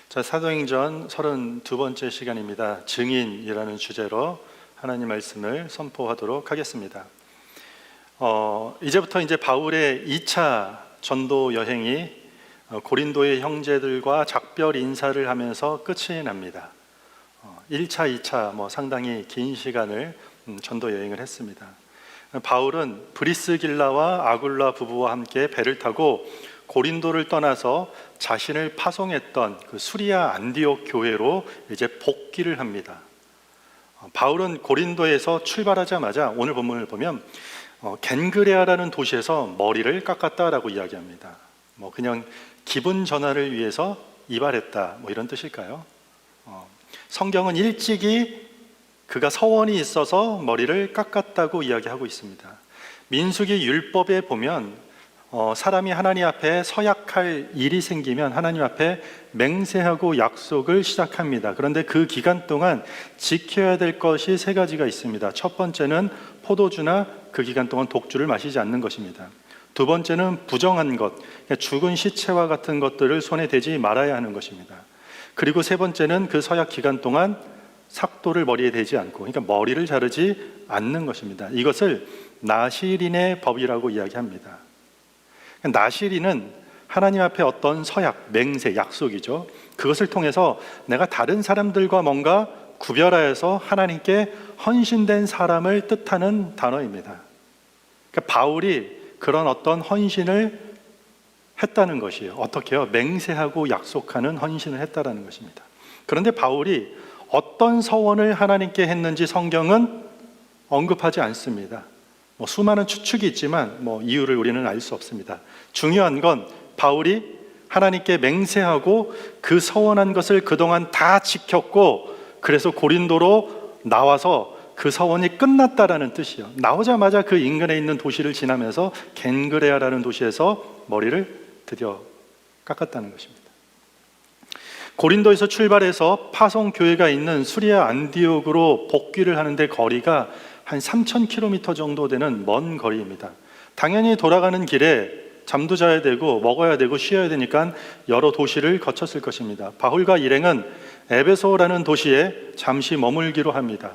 자, 사도행전 32번째 시간입니다. 증인이라는 주제로 하나님 말씀을 선포하도록 하겠습니다. 이제부터 바울의 2차 전도 여행이 고린도의 형제들과 작별 인사를 하면서 끝이 납니다. 1차, 2차 상당히 긴 시간을 전도 여행을 했습니다. 바울은 브리스길라와 아굴라 부부와 함께 배를 타고 고린도를 떠나서 자신을 파송했던 그 수리아 안디옥 교회로 이제 복귀를 합니다. 바울은 고린도에서 출발하자마자 오늘 본문을 보면 겐그레아라는 도시에서 머리를 깎았다라고 이야기합니다. 그냥 기분 전환을 위해서 이발했다 이런 뜻일까요? 성경은 일찍이 그가 서원이 있어서 머리를 깎았다고 이야기하고 있습니다. 민수기 율법에 보면 사람이 하나님 앞에 서약할 일이 생기면 하나님 앞에 맹세하고 약속을 시작합니다. 그런데 그 기간 동안 지켜야 될 것이 3가지가 있습니다. 첫 번째는 포도주나 그 기간 동안 독주를 마시지 않는 것입니다. 두 번째는 부정한 것, 죽은 시체와 같은 것들을 손에 대지 말아야 하는 것입니다. 그리고 세 번째는 그 서약 기간 동안 삭도를 머리에 대지 않고, 그러니까 머리를 자르지 않는 것입니다. 이것을 나시린의 법이라고 이야기합니다. 나시린은 하나님 앞에 어떤 서약, 맹세, 약속이죠. 그것을 통해서 내가 다른 사람들과 뭔가 구별하여서 하나님께 헌신된 사람을 뜻하는 단어입니다. 그러니까 바울이 그런 어떤 헌신을 했다는 것이에요. 어떻게요? 맹세하고 약속하는 헌신을 했다는 것입니다. 그런데 바울이 어떤 서원을 하나님께 했는지 성경은 언급하지 않습니다. 수많은 추측이 있지만 이유를 우리는 알 수 없습니다. 중요한 건 바울이 하나님께 맹세하고 그 서원한 것을 그동안 다 지켰고, 그래서 고린도로 나와서 그 서원이 끝났다라는 뜻이에요. 나오자마자 그 인근에 있는 도시를 지나면서 겐그레아라는 도시에서 머리를 드디어 깎았다는 것입니다. 고린도에서 출발해서 파송교회가 있는 수리아 안디옥으로 복귀를 하는데 거리가 한 3,000km 정도 되는 먼 거리입니다. 당연히 돌아가는 길에 잠도 자야 되고 먹어야 되고 쉬어야 되니까 여러 도시를 거쳤을 것입니다. 바울과 일행은 에베소라는 도시에 잠시 머물기로 합니다.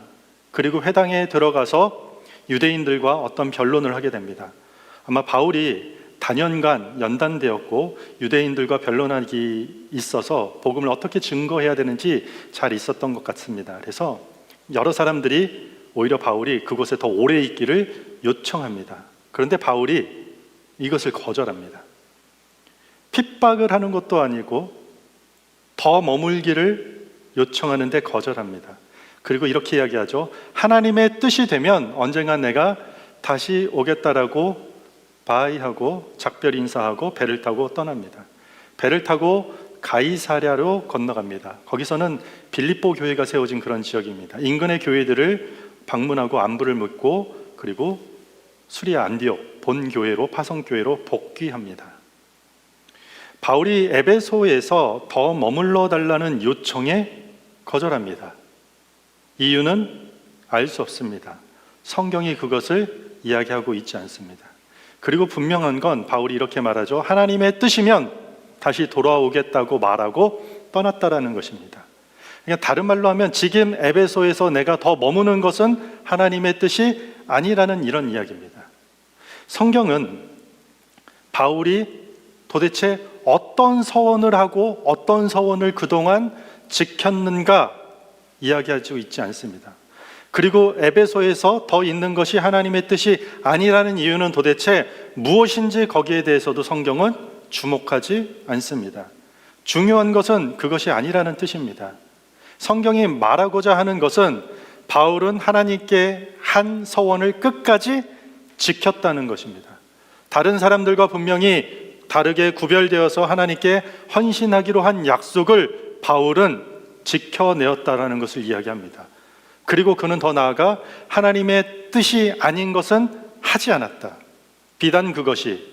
그리고 회당에 들어가서 유대인들과 어떤 변론을 하게 됩니다. 아마 바울이 단연간 연단되었고 유대인들과 변론하기 있어서 복음을 어떻게 증거해야 되는지 잘 있었던 것 같습니다. 그래서 여러 사람들이 오히려 바울이 그곳에 더 오래 있기를 요청합니다. 그런데 바울이 이것을 거절합니다. 핍박을 하는 것도 아니고 더 머물기를 요청하는데 거절합니다. 그리고 이렇게 이야기하죠. 하나님의 뜻이 되면 언젠가 내가 다시 오겠다라고 바이하고 작별 인사하고 배를 타고 떠납니다. 배를 타고 가이사랴로 건너갑니다. 거기서는 빌립보 교회가 세워진 그런 지역입니다. 인근의 교회들을 방문하고 안부를 묻고 그리고 수리아 안디옥 본교회로 파송교회로 복귀합니다. 바울이 에베소에서 더 머물러 달라는 요청에 거절합니다. 이유는 알 수 없습니다. 성경이 그것을 이야기하고 있지 않습니다. 그리고 분명한 건 바울이 이렇게 말하죠. 하나님의 뜻이면 다시 돌아오겠다고 말하고 떠났다라는 것입니다. 그러니까 다른 말로 하면 지금 에베소에서 내가 더 머무는 것은 하나님의 뜻이 아니라는 이런 이야기입니다. 성경은 바울이 도대체 어떤 서원을 하고 어떤 서원을 그동안 지켰는가 이야기하고 있지 않습니다. 그리고 에베소에서 더 있는 것이 하나님의 뜻이 아니라는 이유는 도대체 무엇인지 거기에 대해서도 성경은 주목하지 않습니다. 중요한 것은 그것이 아니라는 뜻입니다. 성경이 말하고자 하는 것은 바울은 하나님께 한 서원을 끝까지 지켰다는 것입니다. 다른 사람들과 분명히 다르게 구별되어서 하나님께 헌신하기로 한 약속을 바울은 지켜내었다라는 것을 이야기합니다. 그리고 그는 더 나아가 하나님의 뜻이 아닌 것은 하지 않았다. 비단 그것이,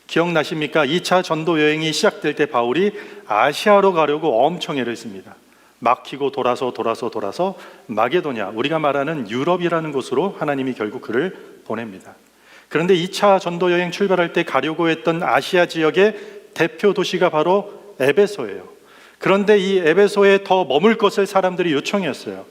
기억나십니까? 2차 전도 여행이 시작될 때 바울이 아시아로 가려고 엄청 애를 씁니다. 막히고 돌아서 마게도냐, 우리가 말하는 유럽이라는 곳으로 하나님이 결국 그를 보냅니다. 그런데 2차 전도 여행 출발할 때 가려고 했던 아시아 지역의 대표 도시가 바로 에베소예요. 그런데 이 에베소에 더 머물 것을 사람들이 요청했어요.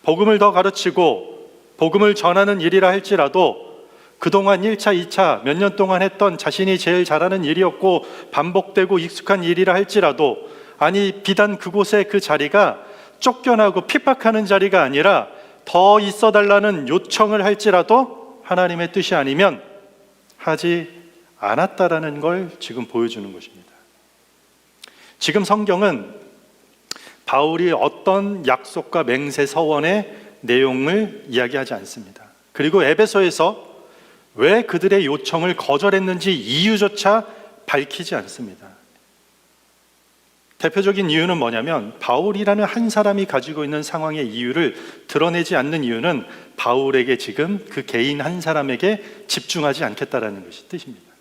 복음을 더 가르치고 복음을 전하는 일이라 할지라도 그동안 1차, 2차 몇 년 동안 했던 자신이 제일 잘하는 일이었고 반복되고 익숙한 일이라 할지라도, 아니 비단 그곳에 그 자리가 쫓겨나고 핍박하는 자리가 아니라 더 있어달라는 요청을 할지라도 하나님의 뜻이 아니면 하지 않았다라는 걸 지금 보여주는 것입니다. 지금 성경은 바울이 어떤 약속과 맹세 서원의 내용을 이야기하지 않습니다. 그리고 에베소에서 왜 그들의 요청을 거절했는지 이유조차 밝히지 않습니다. 대표적인 이유는 뭐냐면 바울이라는 한 사람이 가지고 있는 상황의 이유를 드러내지 않는 이유는 바울에게 지금 그 개인 한 사람에게 집중하지 않겠다라는 것이 뜻입니다.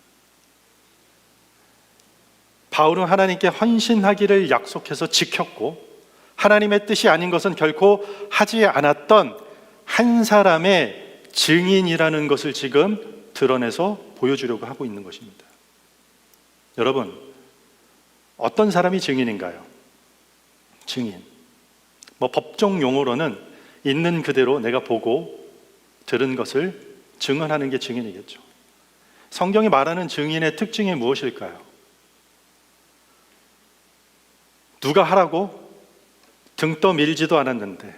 바울은 하나님께 헌신하기를 약속해서 지켰고 하나님의 뜻이 아닌 것은 결코 하지 않았던 한 사람의 증인이라는 것을 지금 드러내서 보여주려고 하고 있는 것입니다. 여러분, 어떤 사람이 증인인가요? 증인. 법정 용어로는 있는 그대로 내가 보고 들은 것을 증언하는 게 증인이겠죠. 성경이 말하는 증인의 특징이 무엇일까요? 누가 하라고 등 떠밀지도 않았는데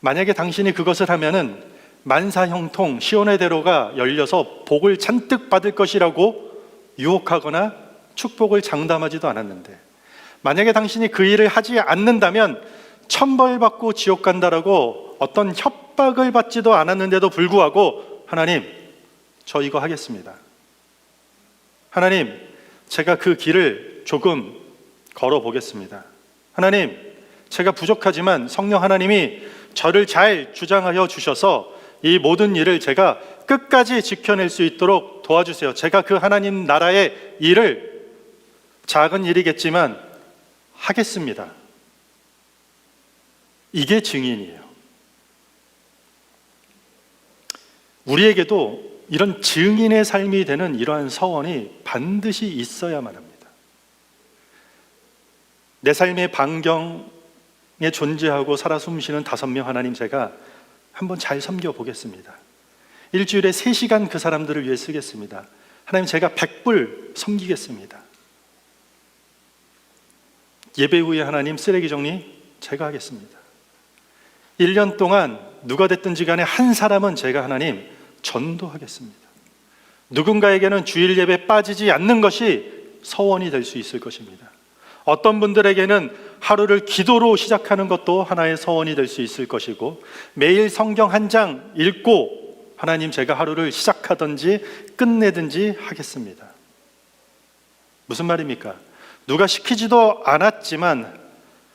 만약에 당신이 그것을 하면은 만사형통 시온의 대로가 열려서 복을 잔뜩 받을 것이라고 유혹하거나 축복을 장담하지도 않았는데, 만약에 당신이 그 일을 하지 않는다면 천벌받고 지옥 간다라고 어떤 협박을 받지도 않았는데도 불구하고 하나님, 저 이거 하겠습니다. 하나님, 제가 그 길을 조금 걸어보겠습니다. 하나님, 제가 부족하지만 성령 하나님이 저를 잘 주장하여 주셔서 이 모든 일을 제가 끝까지 지켜낼 수 있도록 도와주세요. 제가 그 하나님 나라의 일을 작은 일이겠지만 하겠습니다. 이게 증인이에요. 우리에게도 이런 증인의 삶이 되는 이러한 서원이 반드시 있어야만 합니다. 내 삶의 반경에 존재하고 살아 숨쉬는 5명 하나님, 제가 한번 잘 섬겨보겠습니다. 일주일에 3시간 그 사람들을 위해 쓰겠습니다. 하나님, 제가 100불 섬기겠습니다. 예배 후에 하나님, 쓰레기 정리 제가 하겠습니다. 1년 동안 누가 됐든지 간에 한 사람은 제가 하나님 전도하겠습니다. 누군가에게는 주일 예배 빠지지 않는 것이 서원이 될 수 있을 것입니다. 어떤 분들에게는 하루를 기도로 시작하는 것도 하나의 서원이 될 수 있을 것이고, 매일 성경 한 장 읽고 하나님, 제가 하루를 시작하든지 끝내든지 하겠습니다. 무슨 말입니까? 누가 시키지도 않았지만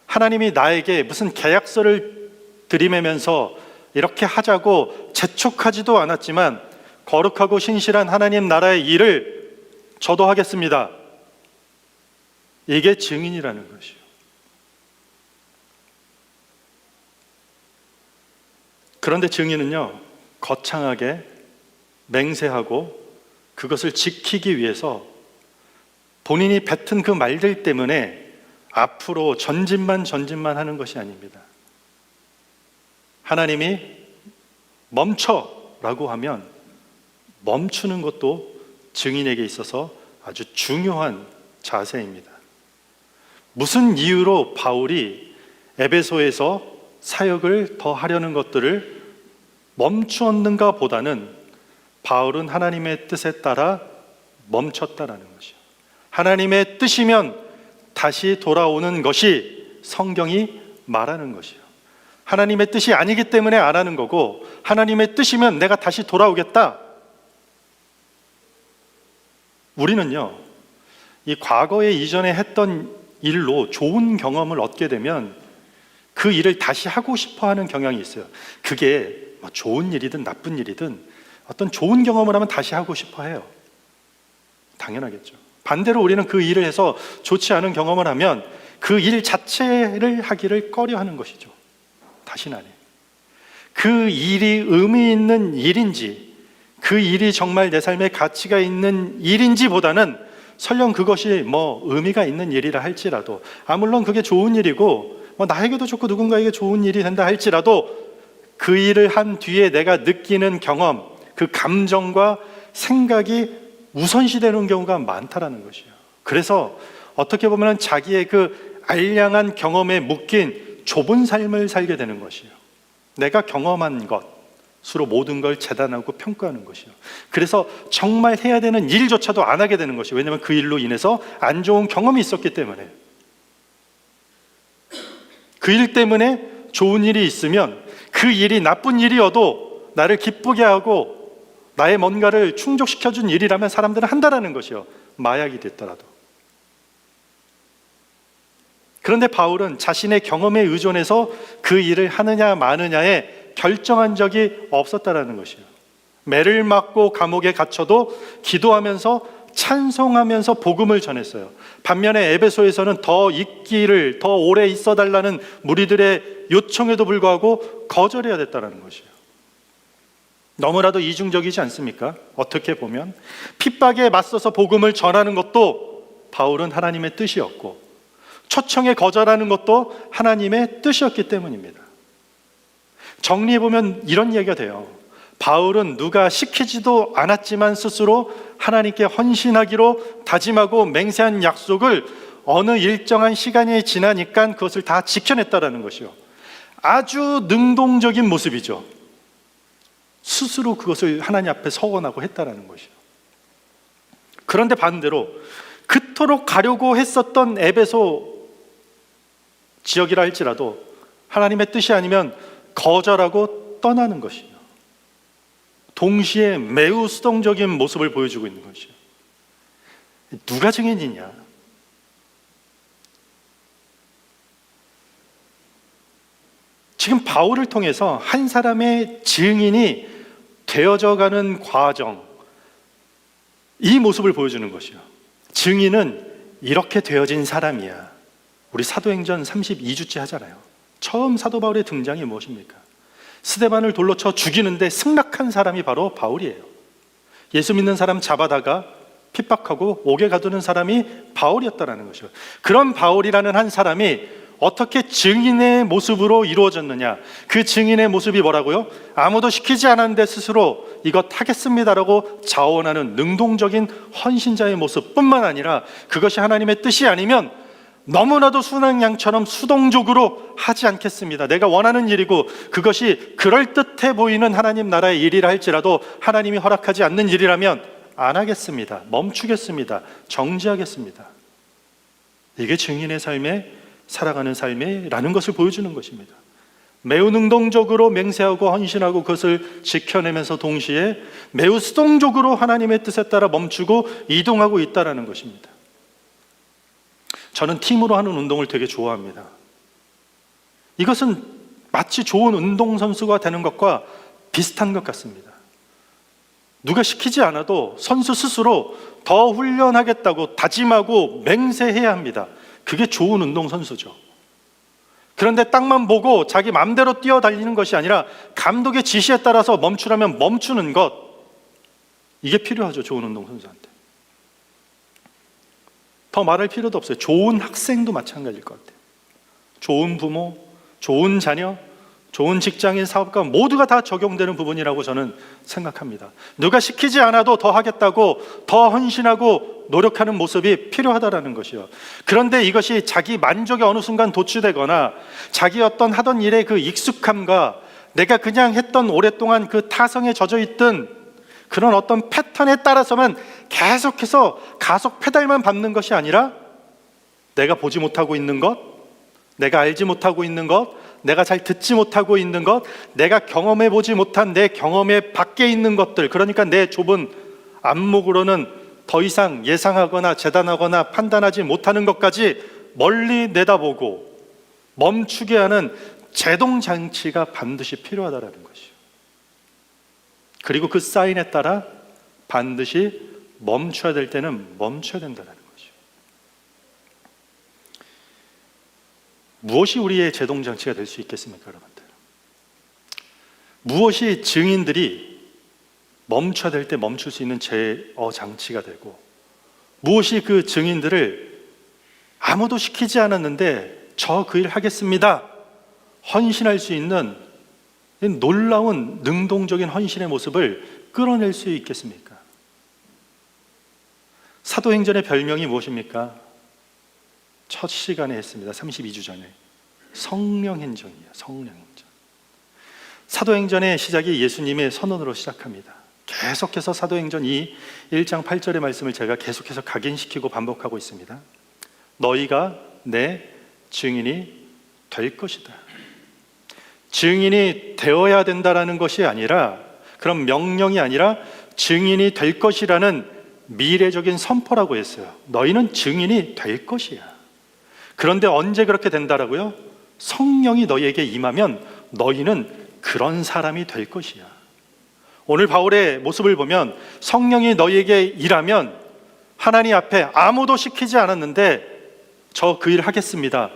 하나님이 나에게 무슨 계약서를 들이매면서 이렇게 하자고 재촉하지도 않았지만 거룩하고 신실한 하나님 나라의 일을 저도 하겠습니다. 이게 증인이라는 것이요. 그런데 증인은요, 거창하게 맹세하고 그것을 지키기 위해서 본인이 뱉은 그 말들 때문에 앞으로 전진만 하는 것이 아닙니다. 하나님이 멈춰라고 하면 멈추는 것도 증인에게 있어서 아주 중요한 자세입니다. 무슨 이유로 바울이 에베소에서 사역을 더 하려는 것들을 멈추었는가 보다는 바울은 하나님의 뜻에 따라 멈췄다라는 것이요. 하나님의 뜻이면 다시 돌아오는 것이 성경이 말하는 것이요. 하나님의 뜻이 아니기 때문에 안 하는 거고, 하나님의 뜻이면 내가 다시 돌아오겠다. 우리는요, 이 과거에 이전에 했던 일로 좋은 경험을 얻게 되면 그 일을 다시 하고 싶어 하는 경향이 있어요. 그게 좋은 일이든 나쁜 일이든 어떤 좋은 경험을 하면 다시 하고 싶어 해요. 당연하겠죠. 반대로 우리는 그 일을 해서 좋지 않은 경험을 하면 그 일 자체를 하기를 꺼려 하는 것이죠. 다시는 안 해요. 그 일이 의미 있는 일인지, 그 일이 정말 내 삶에 가치가 있는 일인지 보다는 설령 그것이 뭐 의미가 있는 일이라 할지라도, 물론 그게 좋은 일이고 뭐 나에게도 좋고 누군가에게 좋은 일이 된다 할지라도 그 일을 한 뒤에 내가 느끼는 경험, 그 감정과 생각이 우선시되는 경우가 많다라는 것이에요. 그래서 어떻게 보면 자기의 그 알량한 경험에 묶인 좁은 삶을 살게 되는 것이에요. 내가 경험한 것으로 모든 걸 재단하고 평가하는 것이에요. 그래서 정말 해야 되는 일조차도 안 하게 되는 것이에요. 왜냐하면 그 일로 인해서 안 좋은 경험이 있었기 때문에. 그 일 때문에 좋은 일이 있으면 그 일이 나쁜 일이어도 나를 기쁘게 하고 나의 뭔가를 충족시켜준 일이라면 사람들은 한다라는 것이요, 마약이 됐더라도. 그런데 바울은 자신의 경험에 의존해서 그 일을 하느냐 마느냐에 결정한 적이 없었다라는 것이에요. 매를 맞고 감옥에 갇혀도 기도하면서 찬송하면서 복음을 전했어요. 반면에 에베소에서는 더 있기를, 더 오래 있어달라는 무리들의 요청에도 불구하고 거절해야 됐다는 것이에요. 너무나도 이중적이지 않습니까? 어떻게 보면 핍박에 맞서서 복음을 전하는 것도 바울은 하나님의 뜻이었고, 초청에 거절하는 것도 하나님의 뜻이었기 때문입니다. 정리해보면 이런 얘기가 돼요. 바울은 누가 시키지도 않았지만 스스로 하나님께 헌신하기로 다짐하고 맹세한 약속을 어느 일정한 시간이 지나니까 그것을 다 지켜냈다라는 것이요, 아주 능동적인 모습이죠. 스스로 그것을 하나님 앞에 서원하고 했다라는 것이요. 그런데 반대로 그토록 가려고 했었던 에베소 지역이라 할지라도 하나님의 뜻이 아니면 거절하고 떠나는 것이요, 동시에 매우 수동적인 모습을 보여주고 있는 것이요. 누가 증인이냐? 지금 바울을 통해서 한 사람의 증인이 되어져 가는 과정, 이 모습을 보여주는 것이요. 증인은 이렇게 되어진 사람이야. 우리 사도행전 32주째 하잖아요. 처음 사도 바울의 등장이 무엇입니까? 스데반을 돌로 쳐 죽이는데 승낙한 사람이 바로 바울이에요. 예수 믿는 사람 잡아다가 핍박하고 옥에 가두는 사람이 바울이었다는 것이요. 그런 바울이라는 한 사람이 어떻게 증인의 모습으로 이루어졌느냐? 그 증인의 모습이 뭐라고요? 아무도 시키지 않았는데 스스로 이것 하겠습니다라고 자원하는 능동적인 헌신자의 모습뿐만 아니라, 그것이 하나님의 뜻이 아니면 너무나도 순한 양처럼 수동적으로 하지 않겠습니다. 내가 원하는 일이고 그것이 그럴듯해 보이는 하나님 나라의 일이라 할지라도 하나님이 허락하지 않는 일이라면 안 하겠습니다. 멈추겠습니다. 정지하겠습니다. 이게 증인의 삶에, 살아가는 삶이라는 것을 보여주는 것입니다. 매우 능동적으로 맹세하고 헌신하고 그것을 지켜내면서 동시에 매우 수동적으로 하나님의 뜻에 따라 멈추고 이동하고 있다는 것입니다. 저는 팀으로 하는 운동을 되게 좋아합니다. 이것은 마치 좋은 운동선수가 되는 것과 비슷한 것 같습니다. 누가 시키지 않아도 선수 스스로 더 훈련하겠다고 다짐하고 맹세해야 합니다. 그게 좋은 운동선수죠. 그런데 땅만 보고 자기 마음대로 뛰어달리는 것이 아니라 감독의 지시에 따라서 멈추라면 멈추는 것, 이게 필요하죠. 좋은 운동선수한테. 더 말할 필요도 없어요. 좋은 학생도 마찬가지일 것 같아요. 좋은 부모, 좋은 자녀, 좋은 직장인, 사업가 모두가 다 적용되는 부분이라고 저는 생각합니다. 누가 시키지 않아도 더 하겠다고 더 헌신하고 노력하는 모습이 필요하다라는 것이요. 그런데 이것이 자기 만족에 어느 순간 도취되거나 자기 어떤 하던 일의 그 익숙함과 내가 그냥 했던 오랫동안 그 타성에 젖어 있던 그런 어떤 패턴에 따라서만 계속해서 가속 페달만 밟는 것이 아니라, 내가 보지 못하고 있는 것, 내가 알지 못하고 있는 것, 내가 잘 듣지 못하고 있는 것, 내가 경험해 보지 못한 내 경험의 밖에 있는 것들, 그러니까 내 좁은 안목으로는 더 이상 예상하거나 재단하거나 판단하지 못하는 것까지 멀리 내다보고 멈추게 하는 제동장치가 반드시 필요하다는 것이요. 그리고 그 사인에 따라 반드시 멈춰야 될 때는 멈춰야 된다는 것이요. 무엇이 우리의 제동장치가 될 수 있겠습니까, 여러분들? 무엇이 증인들이 멈춰야 될 때 멈출 수 있는 제어 장치가 되고, 무엇이 그 증인들을 아무도 시키지 않았는데 저 그 일 하겠습니다 헌신할 수 있는 놀라운 능동적인 헌신의 모습을 끌어낼 수 있겠습니까? 사도행전의 별명이 무엇입니까? 첫 시간에 했습니다. 32주 전에. 성령행전이에요. 성령행전. 사도행전의 시작이 예수님의 선언으로 시작합니다. 계속해서 사도행전 1장 8절의 말씀을 제가 계속해서 각인시키고 반복하고 있습니다. 너희가 내 증인이 될 것이다. 증인이 되어야 된다라는 것이 아니라, 그런 명령이 아니라 증인이 될 것이라는 미래적인 선포라고 했어요. 너희는 증인이 될 것이야. 그런데 언제 그렇게 된다라고요? 성령이 너희에게 임하면 너희는 그런 사람이 될 것이야. 오늘 바울의 모습을 보면 성령이 너희에게 일하면 하나님 앞에 아무도 시키지 않았는데 저 그 일 하겠습니다.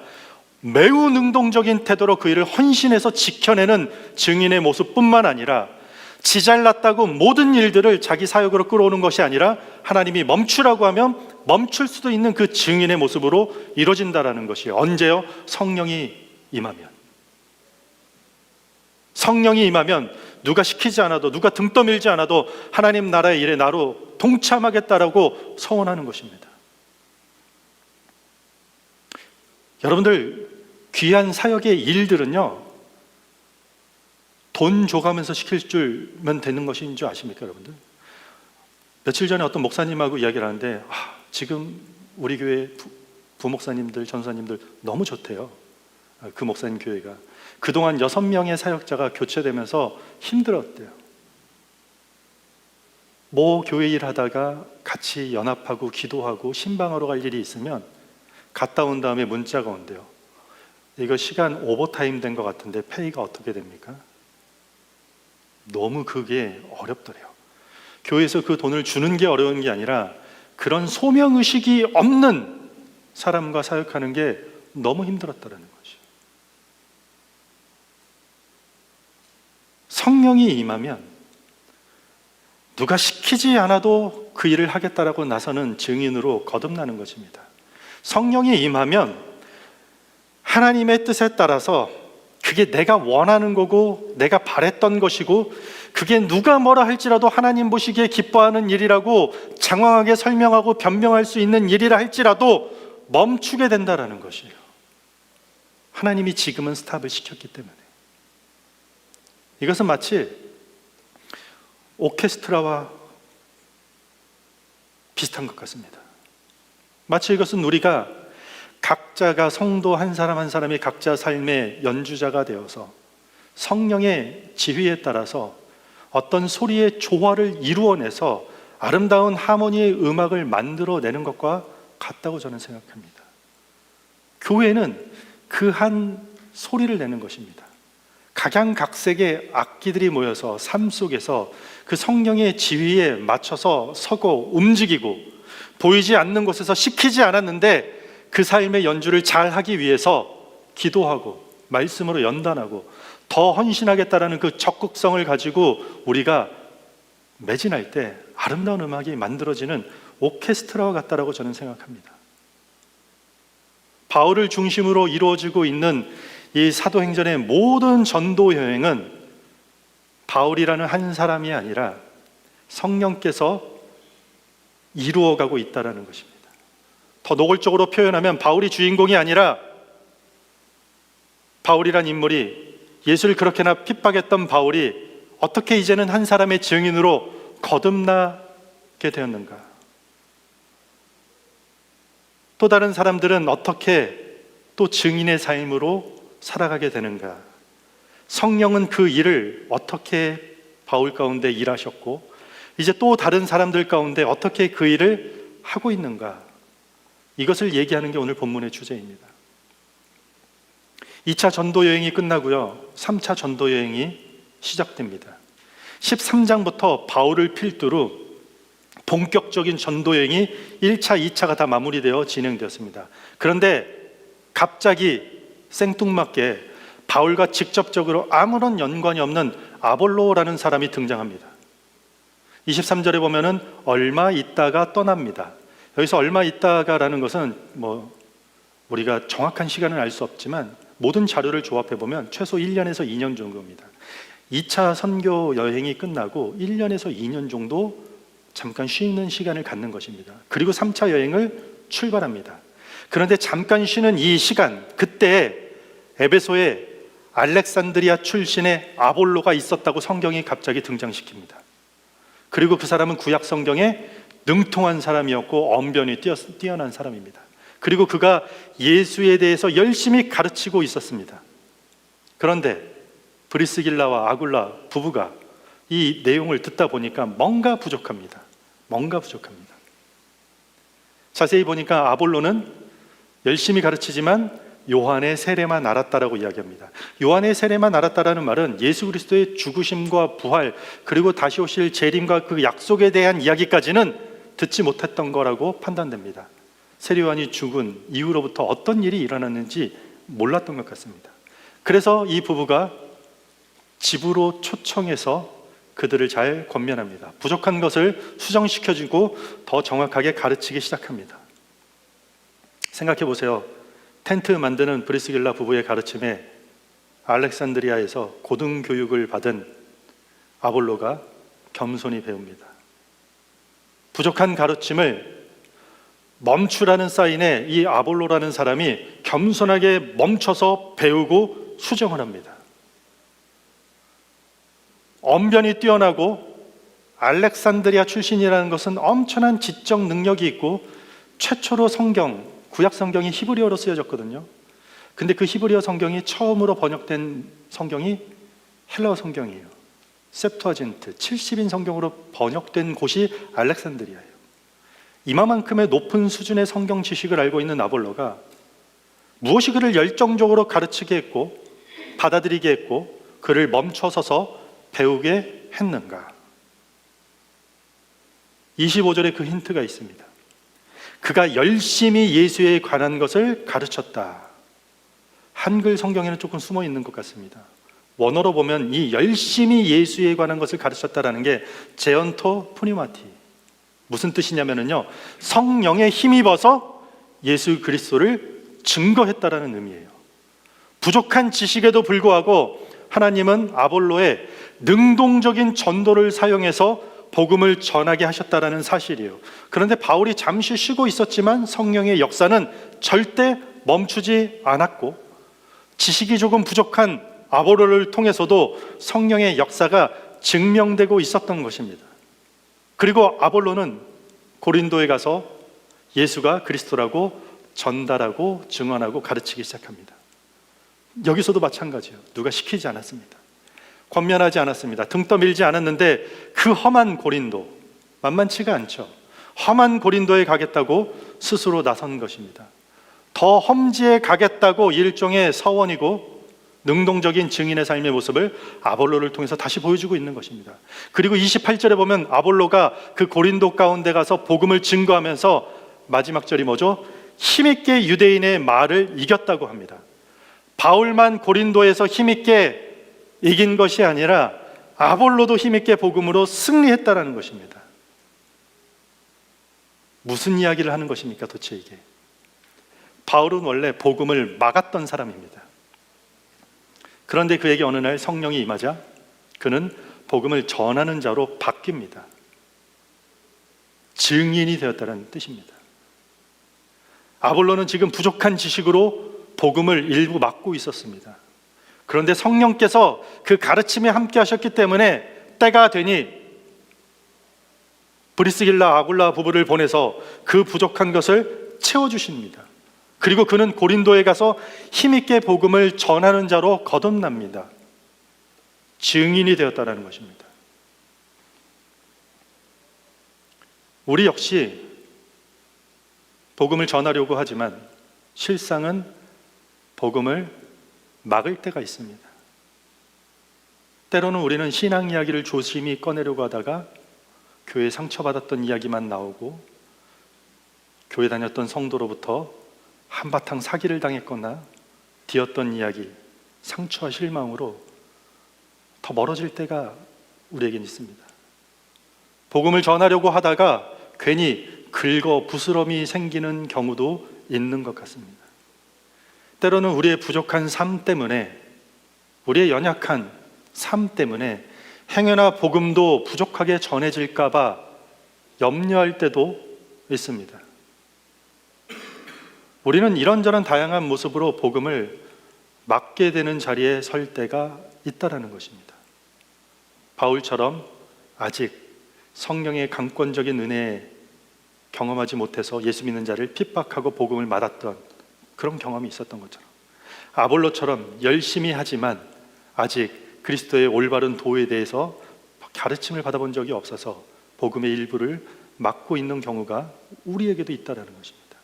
매우 능동적인 태도로 그 일을 헌신해서 지켜내는 증인의 모습뿐만 아니라 지잘났다고 모든 일들을 자기 사역으로 끌어오는 것이 아니라 하나님이 멈추라고 하면 멈출 수도 있는 그 증인의 모습으로 이루어진다라는 것이에요. 언제요? 성령이 임하면. 성령이 임하면 누가 시키지 않아도, 누가 등 떠밀지 않아도 하나님 나라의 일에 나로 동참하겠다라고 서원하는 것입니다. 여러분들, 귀한 사역의 일들은요, 돈 줘가면서 시킬 줄면 되는 것인 줄 아십니까, 여러분들? 며칠 전에 어떤 목사님하고 이야기를 하는데, 지금 우리 교회 부목사님들, 전사님들 너무 좋대요. 그 목사님 교회가. 그동안 6명의 사역자가 교체되면서 힘들었대요. 뭐 교회 일 하다가 같이 연합하고 기도하고 신방하러 갈 일이 있으면 갔다 온 다음에 문자가 온대요. 이거 시간 오버타임 된 것 같은데 페이가 어떻게 됩니까? 너무 그게 어렵더래요. 교회에서 그 돈을 주는 게 어려운 게 아니라 그런 소명의식이 없는 사람과 사역하는 게 너무 힘들었다는 거죠. 성령이 임하면 누가 시키지 않아도 그 일을 하겠다라고 나서는 증인으로 거듭나는 것입니다. 성령이 임하면 하나님의 뜻에 따라서 그게 내가 원하는 거고 내가 바랬던 것이고 그게 누가 뭐라 할지라도 하나님 보시기에 기뻐하는 일이라고 장황하게 설명하고 변명할 수 있는 일이라 할지라도 멈추게 된다라는 것이에요. 하나님이 지금은 스탑을 시켰기 때문에. 이것은 마치 오케스트라와 비슷한 것 같습니다. 마치 이것은 우리가 각자가 성도 한 사람 한 사람이 각자 삶의 연주자가 되어서 성령의 지휘에 따라서 어떤 소리의 조화를 이루어내서 아름다운 하모니의 음악을 만들어내는 것과 같다고 저는 생각합니다. 교회는 그 한 소리를 내는 것입니다. 각양각색의 악기들이 모여서 삶 속에서 그 성령의 지휘에 맞춰서 서고 움직이고 보이지 않는 곳에서 시키지 않았는데 그 삶의 연주를 잘 하기 위해서 기도하고 말씀으로 연단하고 더 헌신하겠다라는 그 적극성을 가지고 우리가 매진할 때 아름다운 음악이 만들어지는 오케스트라와 같다라고 저는 생각합니다. 바울을 중심으로 이루어지고 있는 이 사도행전의 모든 전도 여행은 바울이라는 한 사람이 아니라 성령께서 이루어가고 있다는 것입니다. 더 노골적으로 표현하면 바울이 주인공이 아니라 바울이란 인물이 예수를 그렇게나 핍박했던 바울이 어떻게 이제는 한 사람의 증인으로 거듭나게 되었는가? 또 다른 사람들은 어떻게 또 증인의 삶으로 살아가게 되는가? 성령은 그 일을 어떻게 바울 가운데 일하셨고 이제 또 다른 사람들 가운데 어떻게 그 일을 하고 있는가? 이것을 얘기하는 게 오늘 본문의 주제입니다. 2차 전도 여행이 끝나고요 3차 전도 여행이 시작됩니다. 13장부터 바울을 필두로 본격적인 전도 여행이 1차, 2차가 다 마무리되어 진행되었습니다. 그런데 갑자기 생뚱맞게 바울과 직접적으로 아무런 연관이 없는 아볼로라는 사람이 등장합니다. 23절에 보면은 얼마 있다가 떠납니다. 여기서 얼마 있다가라는 것은 우리가 정확한 시간을 알 수 없지만 모든 자료를 조합해 보면 최소 1년에서 2년 정도입니다. 2차 선교 여행이 끝나고 1년에서 2년 정도 잠깐 쉬는 시간을 갖는 것입니다. 그리고 3차 여행을 출발합니다. 그런데 잠깐 쉬는 이 시간, 그때 에베소에 알렉산드리아 출신의 아볼로가 있었다고 성경이 갑자기 등장시킵니다. 그리고 그 사람은 구약 성경에 능통한 사람이었고 언변이 뛰어난 사람입니다. 그리고 그가 예수에 대해서 열심히 가르치고 있었습니다. 그런데 브리스길라와 아굴라 부부가 이 내용을 듣다 보니까 뭔가 부족합니다. 자세히 보니까 아볼로는 열심히 가르치지만 요한의 세례만 알았다라고 이야기합니다. 요한의 세례만 알았다라는 말은 예수 그리스도의 죽으심과 부활, 그리고 다시 오실 재림과 그 약속에 대한 이야기까지는 듣지 못했던 거라고 판단됩니다. 세례 요한이 죽은 이후로부터 어떤 일이 일어났는지 몰랐던 것 같습니다. 그래서 이 부부가 집으로 초청해서 그들을 잘 권면합니다. 부족한 것을 수정시켜주고 더 정확하게 가르치기 시작합니다. 생각해 보세요. 텐트 만드는 브리스길라 부부의 가르침에 알렉산드리아에서 고등교육을 받은 아볼로가 겸손히 배웁니다. 부족한 가르침을 멈추라는 사인에 이 아볼로라는 사람이 겸손하게 멈춰서 배우고 수정을 합니다. 언변이 뛰어나고 알렉산드리아 출신이라는 것은 엄청난 지적 능력이 있고 최초로 구약 성경이 히브리어로 쓰여졌거든요. 근데 그 히브리어 성경이 처음으로 번역된 성경이 헬라어 성경이에요. 셉투아진트 70인 성경으로 번역된 곳이 알렉산드리아예요. 이만큼의 높은 수준의 성경 지식을 알고 있는 아볼로가 무엇이 그를 열정적으로 가르치게 했고 받아들이게 했고 그를 멈춰서서 배우게 했는가? 25절에 그 힌트가 있습니다. 그가 열심히 예수에 관한 것을 가르쳤다. 한글 성경에는 조금 숨어 있는 것 같습니다. 원어로 보면 이 열심히 예수에 관한 것을 가르쳤다라는 게 제언토 푸니마티, 무슨 뜻이냐면요, 성령에 힘입어서 예수 그리스도를 증거했다라는 의미예요. 부족한 지식에도 불구하고 하나님은 아볼로의 능동적인 전도를 사용해서 복음을 전하게 하셨다라는 사실이에요. 그런데 바울이 잠시 쉬고 있었지만 성령의 역사는 절대 멈추지 않았고 지식이 조금 부족한 아볼로를 통해서도 성령의 역사가 증명되고 있었던 것입니다. 그리고 아볼로는 고린도에 가서 예수가 그리스도라고 전달하고 증언하고 가르치기 시작합니다. 여기서도 마찬가지예요. 누가 시키지 않았습니다. 권면하지 않았습니다. 등 떠밀지 않았는데 그 험한 고린도, 만만치가 않죠. 험한 고린도에 가겠다고 스스로 나선 것입니다. 더 험지에 가겠다고 일종의 서원이고 능동적인 증인의 삶의 모습을 아볼로를 통해서 다시 보여주고 있는 것입니다. 그리고 28절에 보면 아볼로가 그 고린도 가운데 가서 복음을 증거하면서 마지막 절이 뭐죠? 힘있게 유대인의 말을 이겼다고 합니다. 바울만 고린도에서 힘있게 이긴 것이 아니라 아볼로도 힘있게 복음으로 승리했다라는 것입니다. 무슨 이야기를 하는 것입니까 도대체 이게? 바울은 원래 복음을 막았던 사람입니다. 그런데 그에게 어느 날 성령이 임하자 그는 복음을 전하는 자로 바뀝니다. 증인이 되었다는 뜻입니다. 아볼로는 지금 부족한 지식으로 복음을 일부 막고 있었습니다. 그런데 성령께서 그 가르침에 함께 하셨기 때문에 때가 되니 브리스길라 아굴라 부부를 보내서 그 부족한 것을 채워주십니다. 그리고 그는 고린도에 가서 힘있게 복음을 전하는 자로 거듭납니다. 증인이 되었다는 것입니다. 우리 역시 복음을 전하려고 하지만 실상은 복음을 막을 때가 있습니다. 때로는 우리는 신앙 이야기를 조심히 꺼내려고 하다가 교회에 상처받았던 이야기만 나오고 교회 다녔던 성도로부터 한바탕 사기를 당했거나 뒤었던 이야기, 상처와 실망으로 더 멀어질 때가 우리에겐 있습니다. 복음을 전하려고 하다가 괜히 긁어 부스럼이 생기는 경우도 있는 것 같습니다. 때로는 우리의 부족한 삶 때문에, 우리의 연약한 삶 때문에 행여나 복음도 부족하게 전해질까 봐 염려할 때도 있습니다. 우리는 이런저런 다양한 모습으로 복음을 맡게 되는 자리에 설 때가 있다라는 것입니다. 바울처럼 아직 성령의 강권적인 은혜에 경험하지 못해서 예수 믿는 자를 핍박하고 복음을 맡았던 그런 경험이 있었던 것처럼, 아볼로처럼 열심히 하지만 아직 그리스도의 올바른 도에 대해서 가르침을 받아본 적이 없어서 복음의 일부를 맡고 있는 경우가 우리에게도 있다는 것입니다.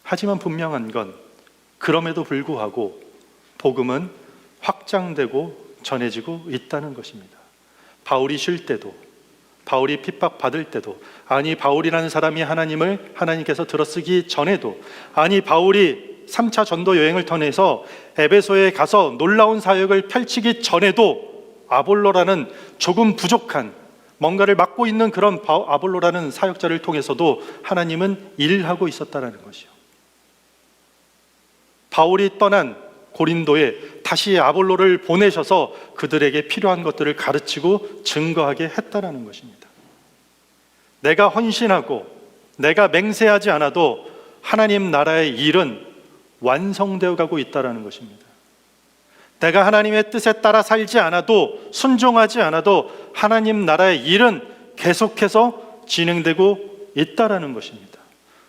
하지만 분명한 건 그럼에도 불구하고 복음은 확장되고 전해지고 있다는 것입니다. 바울이 쉴 때도, 바울이 핍박받을 때도, 아니 바울이라는 사람이 하나님을 하나님께서 들어쓰기 전에도, 아니 바울이 3차 전도 여행을 통해서 에베소에 가서 놀라운 사역을 펼치기 전에도 아볼로라는 조금 부족한 뭔가를 맡고 있는 그런 아볼로라는 사역자를 통해서도 하나님은 일하고 있었다는 것이요. 바울이 떠난 고린도에 다시 아볼로를 보내셔서 그들에게 필요한 것들을 가르치고 증거하게 했다는 것입니다. 내가 헌신하고 내가 맹세하지 않아도 하나님 나라의 일은 완성되어 가고 있다는 것입니다. 내가 하나님의 뜻에 따라 살지 않아도, 순종하지 않아도 하나님 나라의 일은 계속해서 진행되고 있다는 것입니다.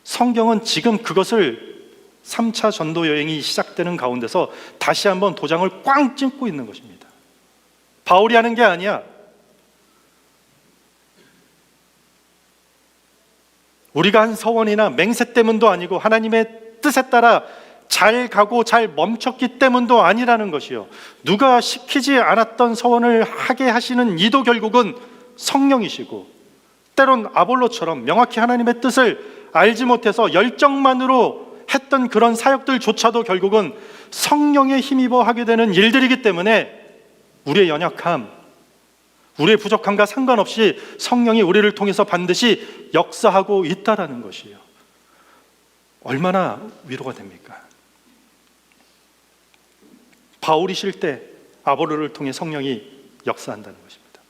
성경은 지금 그것을 3차 전도 여행이 시작되는 가운데서 다시 한번 도장을 꽝 찍고 있는 것입니다. 바울이 하는 게 아니야. 우리가 한 서원이나 맹세 때문도 아니고 하나님의 뜻에 따라 잘 가고 잘 멈췄기 때문도 아니라는 것이요. 누가 시키지 않았던 서원을 하게 하시는 이도 결국은 성령이시고, 때론 아볼로처럼 명확히 하나님의 뜻을 알지 못해서 열정만으로 했던 그런 사역들조차도 결국은 성령에 힘입어 하게 되는 일들이기 때문에 우리의 연약함, 우리의 부족함과 상관없이 성령이 우리를 통해서 반드시 역사하고 있다라는 것이에요. 얼마나 위로가 됩니까? 바울이 쉴 때 아볼로를 통해 성령이 역사한다는 것입니다.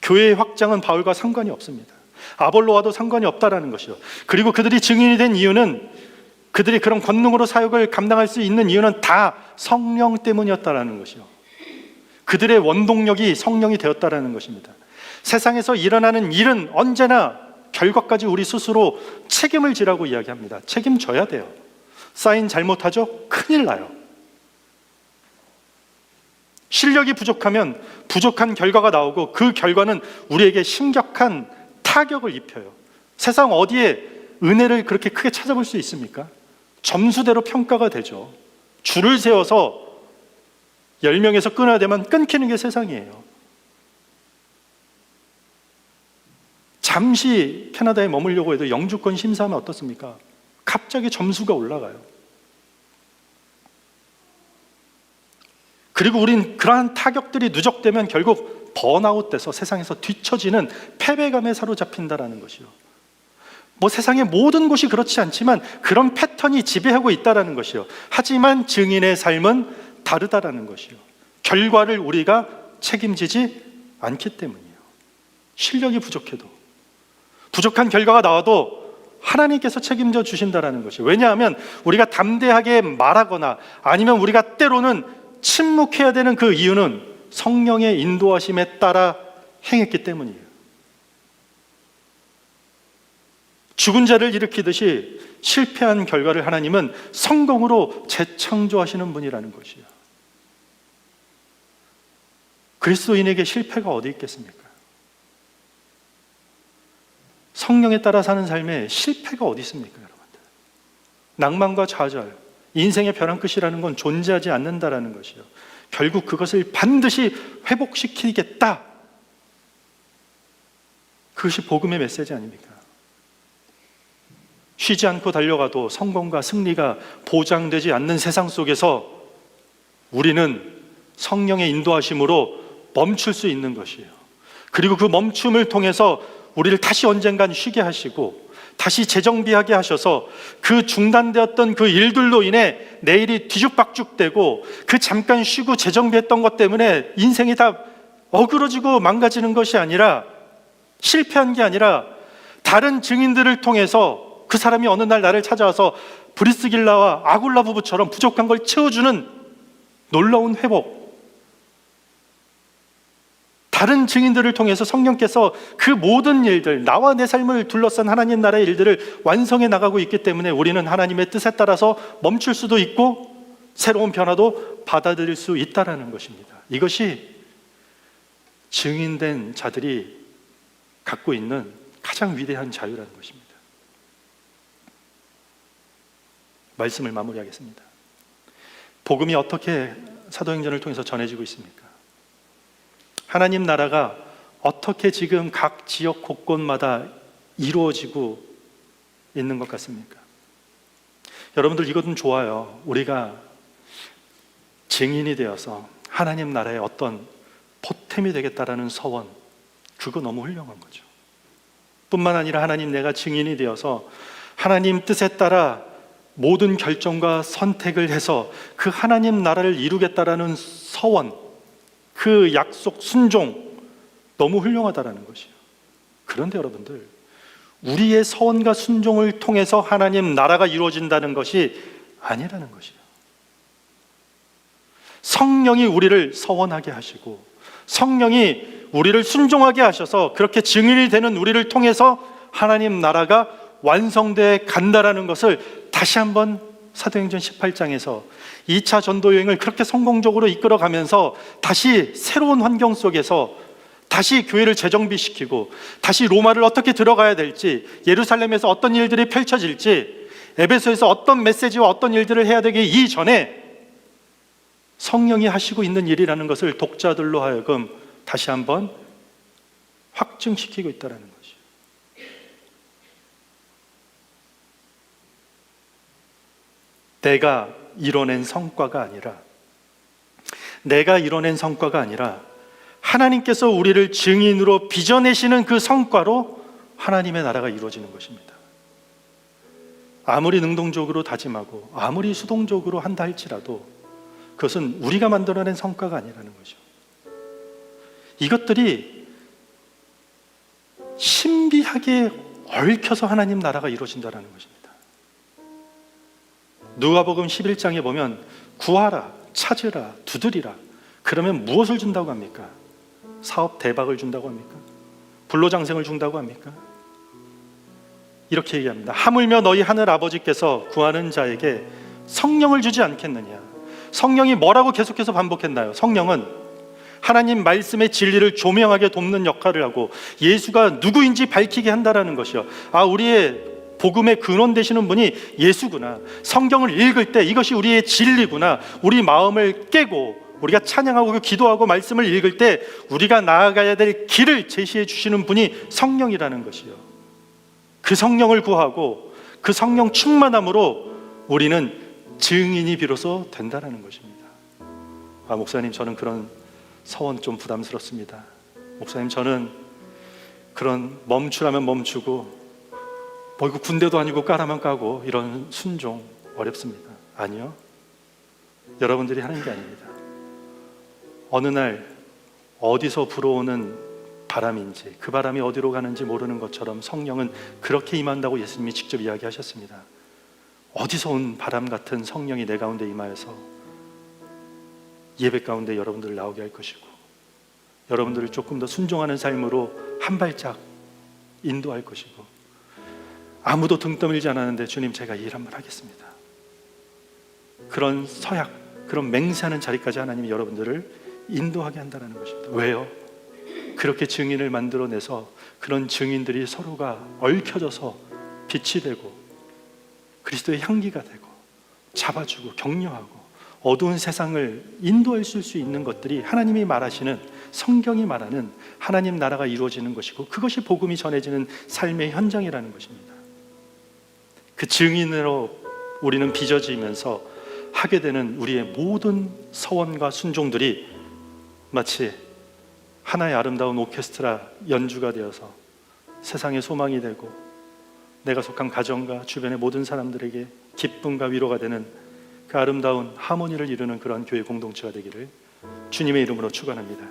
교회의 확장은 바울과 상관이 없습니다. 아볼로와도 상관이 없다라는 것이요. 그리고 그들이 증인이 된 이유는, 그들이 그런 권능으로 사역을 감당할 수 있는 이유는 다 성령 때문이었다라는 것이요. 그들의 원동력이 성령이 되었다라는 것입니다. 세상에서 일어나는 일은 언제나 결과까지 우리 스스로 책임을 지라고 이야기합니다. 책임져야 돼요. 사인 잘못하죠? 큰일 나요. 실력이 부족하면 부족한 결과가 나오고 그 결과는 우리에게 심각한 타격을 입혀요. 세상 어디에 은혜를 그렇게 크게 찾아볼 수 있습니까? 점수대로 평가가 되죠. 줄을 세워서 10명에서 끊어야 되면 끊기는 게 세상이에요. 잠시 캐나다에 머물려고 해도 영주권 심사하면 어떻습니까? 갑자기 점수가 올라가요. 그리고 우린 그러한 타격들이 누적되면 결국 번아웃 돼서 세상에서 뒤처지는 패배감에 사로잡힌다라는 것이요. 뭐 세상의 모든 곳이 그렇지 않지만 그런 패턴이 지배하고 있다라는 것이요. 하지만 증인의 삶은 다르다라는 것이요. 결과를 우리가 책임지지 않기 때문이에요. 실력이 부족해도, 부족한 결과가 나와도 하나님께서 책임져 주신다라는 것이요. 왜냐하면 우리가 담대하게 말하거나 아니면 우리가 때로는 침묵해야 되는 그 이유는 성령의 인도하심에 따라 행했기 때문이에요. 죽은 자를 일으키듯이 실패한 결과를 하나님은 성공으로 재창조하시는 분이라는 것이에요. 그리스도인에게 실패가 어디 있겠습니까? 성령에 따라 사는 삶에 실패가 어디 있습니까, 여러분들? 낭만과 좌절, 인생의 벼랑 끝이라는 건 존재하지 않는다라는 것이요. 결국 그것을 반드시 회복시키겠다. 그것이 복음의 메시지 아닙니까? 쉬지 않고 달려가도 성공과 승리가 보장되지 않는 세상 속에서 우리는 성령의 인도하심으로 멈출 수 있는 것이에요. 그리고 그 멈춤을 통해서 우리를 다시 언젠간 쉬게 하시고 다시 재정비하게 하셔서 그 중단되었던 그 일들로 인해 내일이 뒤죽박죽되고 그 잠깐 쉬고 재정비했던 것 때문에 인생이 다 어그러지고 망가지는 것이 아니라, 실패한 게 아니라 다른 증인들을 통해서 그 사람이 어느 날 나를 찾아와서 브리스길라와 아굴라 부부처럼 부족한 걸 채워주는 놀라운 회복, 다른 증인들을 통해서 성령께서 그 모든 일들, 나와 내 삶을 둘러싼 하나님 나라의 일들을 완성해 나가고 있기 때문에 우리는 하나님의 뜻에 따라서 멈출 수도 있고 새로운 변화도 받아들일 수 있다는 것입니다. 이것이 증인된 자들이 갖고 있는 가장 위대한 자유라는 것입니다. 말씀을 마무리하겠습니다. 복음이 어떻게 사도행전을 통해서 전해지고 있습니까? 하나님 나라가 어떻게 지금 각 지역 곳곳마다 이루어지고 있는 것 같습니까? 여러분들, 이것은 좋아요. 우리가 증인이 되어서 하나님 나라의 어떤 보탬이 되겠다라는 서원, 그거 너무 훌륭한 거죠. 뿐만 아니라 하나님, 내가 증인이 되어서 하나님 뜻에 따라 모든 결정과 선택을 해서 그 하나님 나라를 이루겠다라는 서원, 그 약속, 순종, 너무 훌륭하다라는 것이에요. 그런데 여러분들, 우리의 서원과 순종을 통해서 하나님 나라가 이루어진다는 것이 아니라는 것이에요. 성령이 우리를 서원하게 하시고 성령이 우리를 순종하게 하셔서 그렇게 증인이 되는 우리를 통해서 하나님 나라가 완성돼 간다라는 것을 다시 한번 사도행전 18장에서 2차 전도 여행을 그렇게 성공적으로 이끌어가면서 다시 새로운 환경 속에서 다시 교회를 재정비시키고 다시 로마를 어떻게 들어가야 될지, 예루살렘에서 어떤 일들이 펼쳐질지, 에베소에서 어떤 메시지와 어떤 일들을 해야 되기 이전에 성령이 하시고 있는 일이라는 것을 독자들로 하여금 다시 한번 확증시키고 있다는 것이에요. 내가 이뤄낸 성과가 아니라 하나님께서 우리를 증인으로 빚어내시는 그 성과로 하나님의 나라가 이루어지는 것입니다. 아무리 능동적으로 다짐하고 아무리 수동적으로 한다 할지라도 그것은 우리가 만들어낸 성과가 아니라는 거죠. 이것들이 신비하게 얽혀서 하나님 나라가 이루어진다는 것입니다. 누가복음 11장에 보면 구하라, 찾으라, 두드리라. 그러면 무엇을 준다고 합니까? 사업 대박을 준다고 합니까? 불로장생을 준다고 합니까? 이렇게 얘기합니다. 하물며 너희 하늘 아버지께서 구하는 자에게 성령을 주지 않겠느냐. 성령이 뭐라고 계속해서 반복했나요? 성령은 하나님 말씀의 진리를 조명하게 돕는 역할을 하고 예수가 누구인지 밝히게 한다라는 것이요. 우리의 복음의 근원 되시는 분이 예수구나. 성경을 읽을 때 이것이 우리의 진리구나. 우리 마음을 깨고 우리가 찬양하고 기도하고 말씀을 읽을 때 우리가 나아가야 될 길을 제시해 주시는 분이 성령이라는 것이요. 그 성령을 구하고 그 성령 충만함으로 우리는 증인이 비로소 된다는 것입니다. 목사님, 저는 그런 서원 좀 부담스럽습니다. 목사님, 저는 그런 멈추라면 멈추고 이거 군대도 아니고 까라면 까고 이런 순종 어렵습니다. 아니요, 여러분들이 하는 게 아닙니다. 어느 날 어디서 불어오는 바람인지 그 바람이 어디로 가는지 모르는 것처럼 성령은 그렇게 임한다고 예수님이 직접 이야기하셨습니다. 어디서 온 바람 같은 성령이 내 가운데 임하여서 예배 가운데 여러분들을 나오게 할 것이고 여러분들을 조금 더 순종하는 삶으로 한 발짝 인도할 것이고, 아무도 등 떠밀지 않았는데 주님, 제가 이 일 한번 하겠습니다. 그런 서약, 그런 맹세하는 자리까지 하나님이 여러분들을 인도하게 한다는 것입니다. 왜요? 그렇게 증인을 만들어내서 그런 증인들이 서로가 얽혀져서 빛이 되고 그리스도의 향기가 되고 잡아주고 격려하고 어두운 세상을 인도할 수 있는 것들이 하나님이 말하시는, 성경이 말하는 하나님 나라가 이루어지는 것이고, 그것이 복음이 전해지는 삶의 현장이라는 것입니다. 그 증인으로 우리는 빚어지면서 하게 되는 우리의 모든 서원과 순종들이 마치 하나의 아름다운 오케스트라 연주가 되어서 세상의 소망이 되고 내가 속한 가정과 주변의 모든 사람들에게 기쁨과 위로가 되는 그 아름다운 하모니를 이루는 그런 교회 공동체가 되기를 주님의 이름으로 축원합니다.